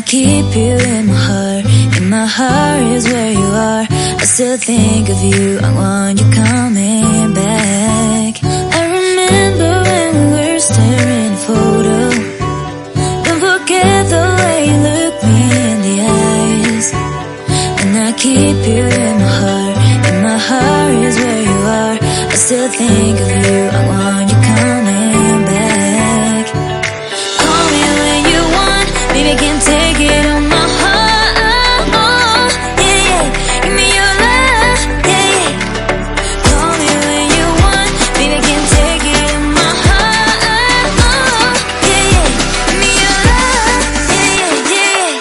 keep you in my heart. In my heart is where you are. I still think of you, I want you coming back. I remember when we were staring at a photo. Don't forget the way you look me in the eyes. And I keep you in my heart. In my heart is where you are. I still think of you, I want you coming back. Call me when you want, baby, I can't take it on my heart. Oh, yeah, yeah. Give me your love, yeah, yeah. Call me when you want, baby, I can't take it on my heart. Oh, yeah, yeah. Give me your love, yeah, yeah, yeah.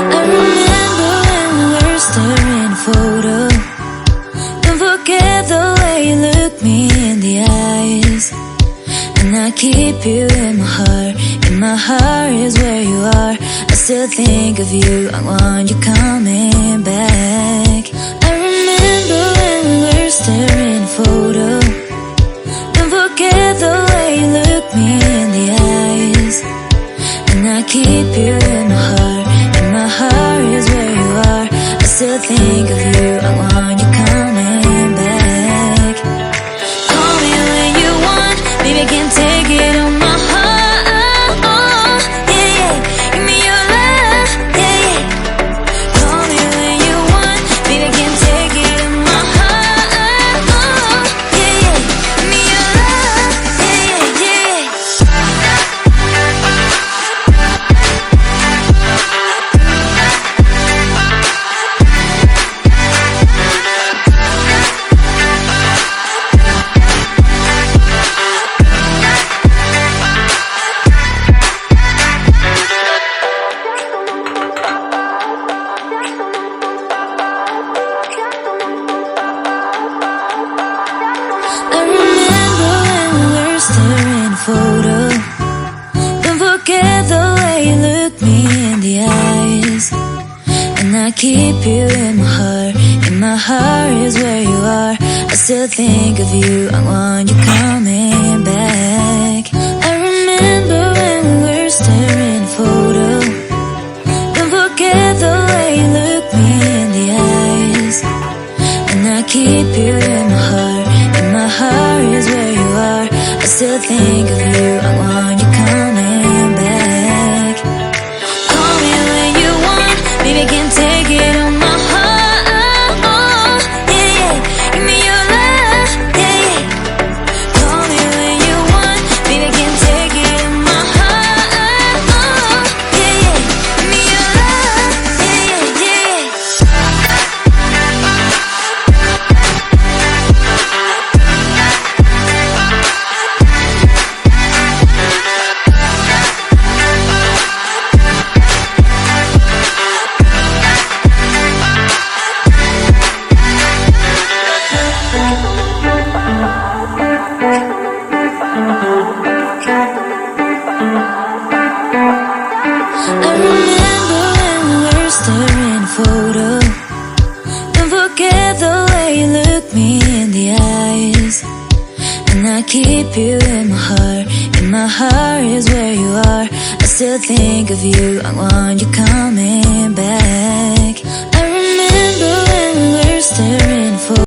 I remember when we were staring at a photo. Don't forget the way you look me in the eyes. And I keep you in my heart. In my heart is where you are. I still think of you, I want you coming back. I remember when we were staring at a photo. Don't forget the way you look me in the eyes. And I keep you in my heart. In my heart is where you are. I still think of you, I want you coming back. Call me when you want, baby, I can't take it on my heart. Oh, yeah, yeah. Give me your love, yeah, yeah. Call me when you want, baby, I can't take it on my heart. Oh, yeah, yeah. Give me your love, yeah, yeah, yeah. I remember when we were staring at a photo. Don't forget the way you look me in the eyes. And I keep you in my heart. In my heart is where you are. I still think of you, I want you coming back. I remember when we were staring at a photo. Don't forget the way you look me in the eyes. And I keep you in my heart. In my heart is where you are. I still think of you, I want you coming back. Call me when you want, baby, I can't take it on my heart. Oh, yeah, yeah. Give me your love, yeah, yeah. Call me when you want, baby, I can't take it on my heart. Oh, yeah, yeah. Give me your love, yeah, yeah, yeah. I remember when we were staring at a photo. Don't forget the way you look me in the eyes. And I keep you in my heart. In my heart is where you are. I still think of you, I want you coming back. I remember when we were staring at a photo.